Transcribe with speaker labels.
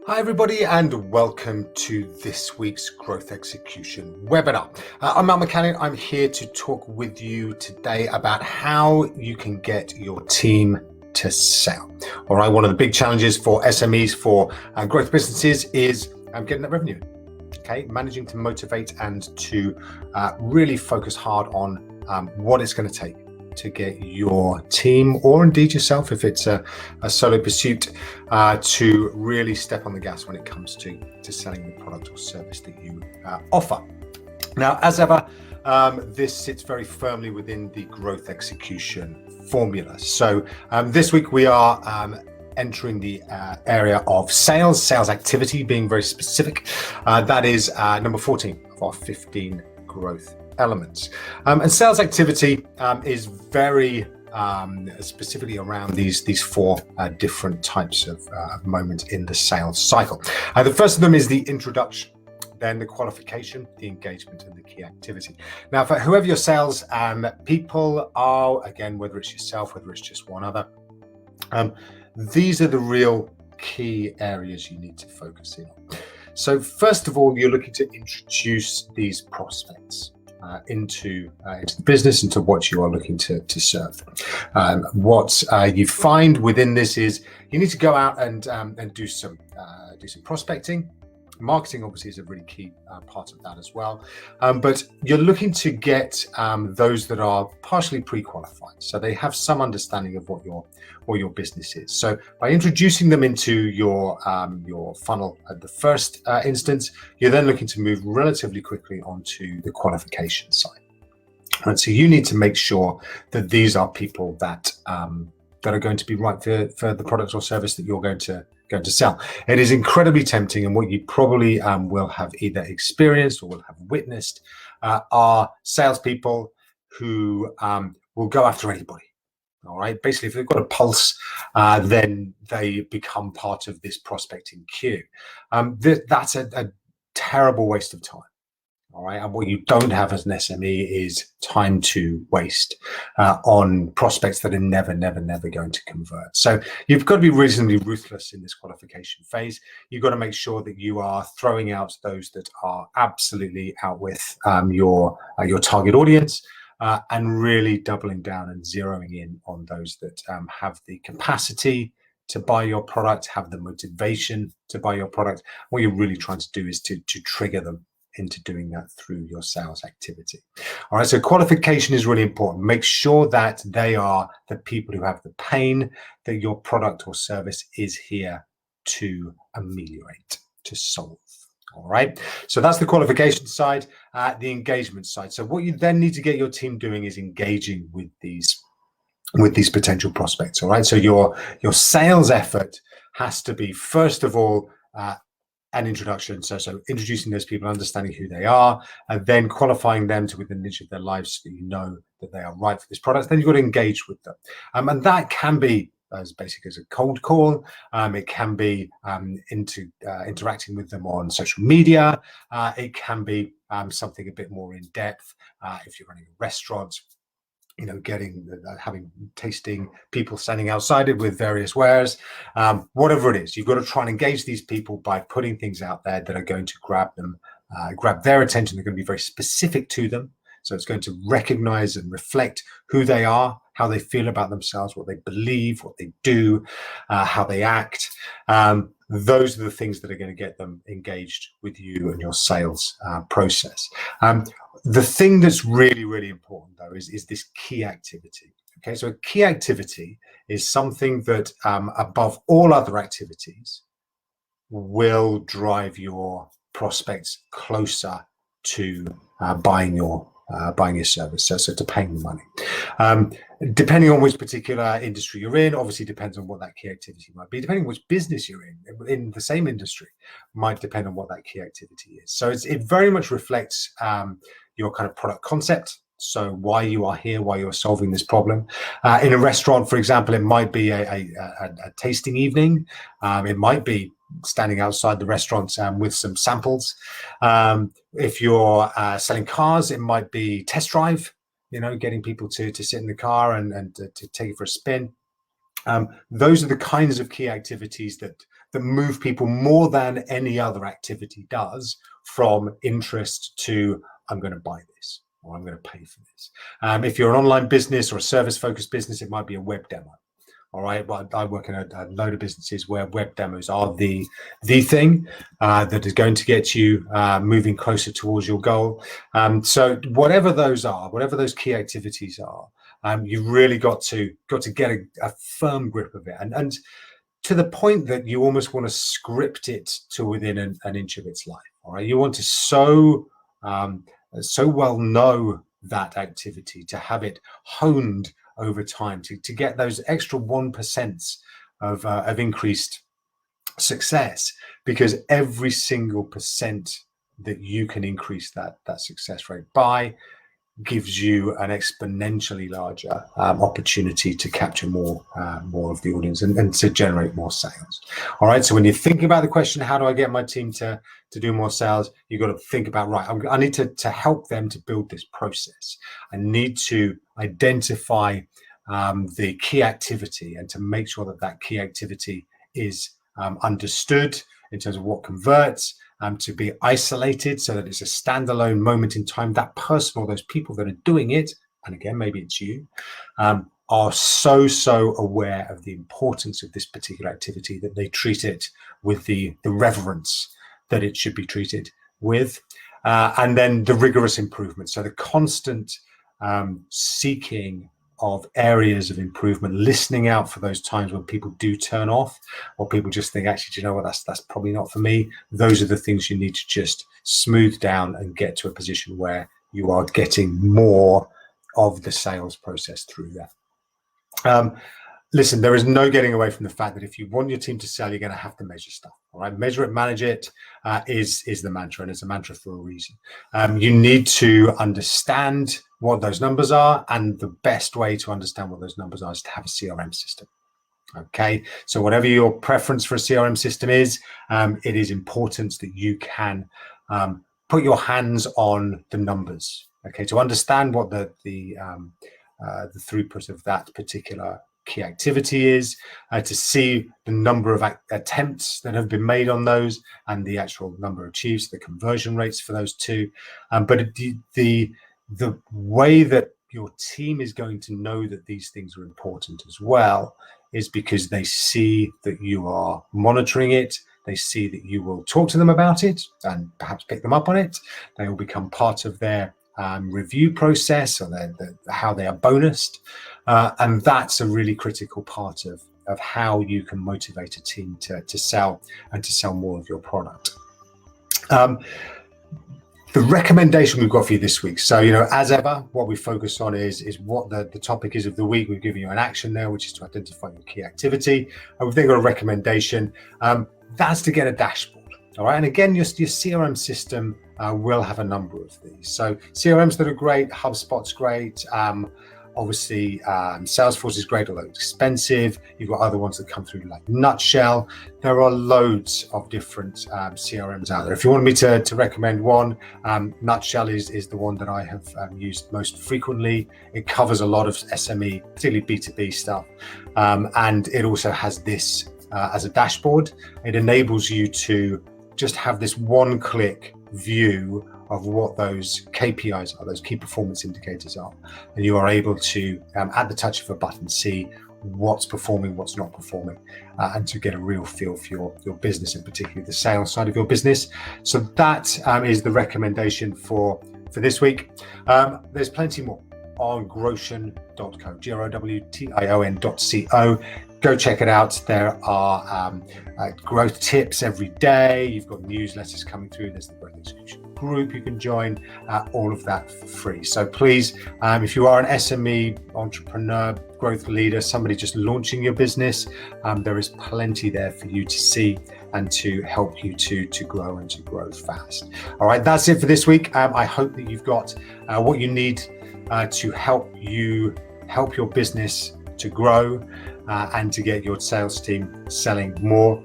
Speaker 1: Hi everybody and welcome to this week's Growth Execution webinar. I'm Matt Mechanic. I'm here to talk with you today about how you can get your team to sell. All right, one of the big challenges for SMEs, for growth businesses is getting that revenue. Okay, managing to motivate and to really focus hard on what it's going to take to get your team, or indeed yourself if it's a solo pursuit, to really step on the gas when it comes to selling the product or service that you offer. Now, as ever, this sits very firmly within the growth execution formula. So this week we are entering the area of sales activity, being very specific. That is number 14 of our 15 growth elements. And sales activity is very specifically around these four different types of moments in the sales cycle. The first of them is the introduction, then the qualification, the engagement, and the key activity. Now, for whoever your sales people are, again, whether it's yourself, whether it's just one other, these are the real key areas you need to focus in on. So first of all, you're looking to introduce these prospects into the business, into what you are looking to serve. What you find within this is you need to go out and do some prospecting. Marketing obviously is a really key part of that as well, but you're looking to get those that are partially pre-qualified, so they have some understanding of what your business is. So by introducing them into your funnel at the first instance, you're then looking to move relatively quickly onto the qualification side. And so you need to make sure that these are people that are going to be right for the product or service that you're going to sell. It is incredibly tempting, and what you probably will have either experienced or will have witnessed are salespeople who will go after anybody. All right, basically, if they've got a pulse, then they become part of this prospecting queue. That's a terrible waste of time. All right, and what you don't have as an SME is time to waste on prospects that are never going to convert. So you've got to be reasonably ruthless in this qualification phase. You've got to make sure that you are throwing out those that are absolutely out with your target audience, and really doubling down and zeroing in on those that have the capacity to buy your product, have the motivation to buy your product. What you're really trying to do is to trigger them into doing that through your sales activity. All right, so qualification is really important. Make sure that they are the people who have the pain that your product or service is here to ameliorate, to solve. All right, so that's the qualification side. The engagement side. So what you then need to get your team doing is engaging with these potential prospects. All right, so your sales effort has to be, first of all, an introduction, so introducing those people, understanding who they are, and then qualifying them to within the niche of their lives so that you know that they are right for this product. Then you've got to engage with them, and that can be as basic as a cold call. It can be interacting with them on social media. It can be something a bit more in depth if you're running a restaurant. You know, having tasting, people standing outside it with various wares, whatever it is, you've got to try and engage these people by putting things out there that are going to grab their attention. They're going to be very specific to them. So it's going to recognize and reflect who they are, how they feel about themselves, what they believe, what they do, how they act. Those are the things that are going to get them engaged with you and your sales process. The thing that's really important, though, is this key activity. Okay, so a key activity is something that, above all other activities, will drive your prospects closer to buying your service, so to paying the money. Depending on which particular industry you're in, obviously depends on what that key activity might be. Depending on which business you're in the same industry, might depend on what that key activity is. So it very much reflects your kind of product concept. So why you are here, why you're solving this problem. In a restaurant, for example, it might be a tasting evening. It might be standing outside the restaurant with some samples. If you're selling cars, it might be test drive, getting people to sit in the car and to take it for a spin. Those are the kinds of key activities that that move people more than any other activity does from interest to, I'm going to buy this, or I'm going to pay for this. If you're an online business or a service-focused business, it might be a web demo. All right, but I work in a load of businesses where web demos are the thing that is going to get you moving closer towards your goal. So whatever those are, whatever those key activities are, you've really got to get a firm grip of it, and to the point that you almost want to script it to within an inch of its life. All right, you want to so well know that activity, to have it honed over time, to get those extra 1% of increased success, because every single percent that you can increase that success rate by gives you an exponentially larger opportunity to capture more of the audience and to generate more sales. All right, so when you're thinking about the question, how do I get my team to do more sales, you've got to think about, right, I need to help them to build this process. I need to identify the key activity, and to make sure that key activity is understood in terms of what converts, to be isolated so that it's a standalone moment in time. That person or those people that are doing it, and again, maybe it's you, are so aware of the importance of this particular activity that they treat it with the reverence that it should be treated with. And then the rigorous improvement. So the constant seeking of areas of improvement, listening out for those times when people do turn off, or people just think, actually, do you know what, that's probably not for me. Those are the things you need to just smooth down and get to a position where you are getting more of the sales process through that. Listen, there is no getting away from the fact that if you want your team to sell, you're going to have to measure stuff. All right, measure it, manage it is the mantra, and it's a mantra for a reason. You need to understand what those numbers are, and the best way to understand what those numbers are is to have a CRM system. Okay, so whatever your preference for a CRM system is, it is important that you can put your hands on the numbers. Okay, to understand what the throughput of that particular key activity is, to see the number of attempts that have been made on those, and the actual number achieved, the conversion rates for those two. But the way that your team is going to know that these things are important as well is because they see that you are monitoring it. They see that you will talk to them about it and perhaps pick them up on it. They will become part of their review process, or how they are bonused. And that's a really critical part of how you can motivate a team to sell, and to sell more of your product. The recommendation we've got for you this week. So, as ever, what we focus on is what the topic is of the week. We've given you an action there, which is to identify your key activity. And we've then got a recommendation. That's to get a dashboard. All right. And again, your CRM system will have a number of these. So CRMs that are great, HubSpot's great. Obviously, Salesforce is great, although it's expensive. You've got other ones that come through like Nutshell. There are loads of different CRMs out there. If you want me to recommend one, Nutshell is the one that I have used most frequently. It covers a lot of SME, particularly B2B stuff. And it also has this as a dashboard. It enables you to just have this one-click view of what those KPIs are, those key performance indicators are. And you are able to, at the touch of a button, see what's performing, what's not performing, and to get a real feel for your business, and particularly the sales side of your business. So that is the recommendation for this week. There's plenty more on growtion.co, growtion.co. Go check it out. There are growth tips every day. You've got newsletters coming through. There's the Growth Execution group you can join, all of that for free. So please, if you are an SME entrepreneur, growth leader, somebody just launching your business, there is plenty there for you to see and to help you to grow and to grow fast. All right, that's it for this week. I hope that you've got what you need to help your business to grow and to get your sales team selling more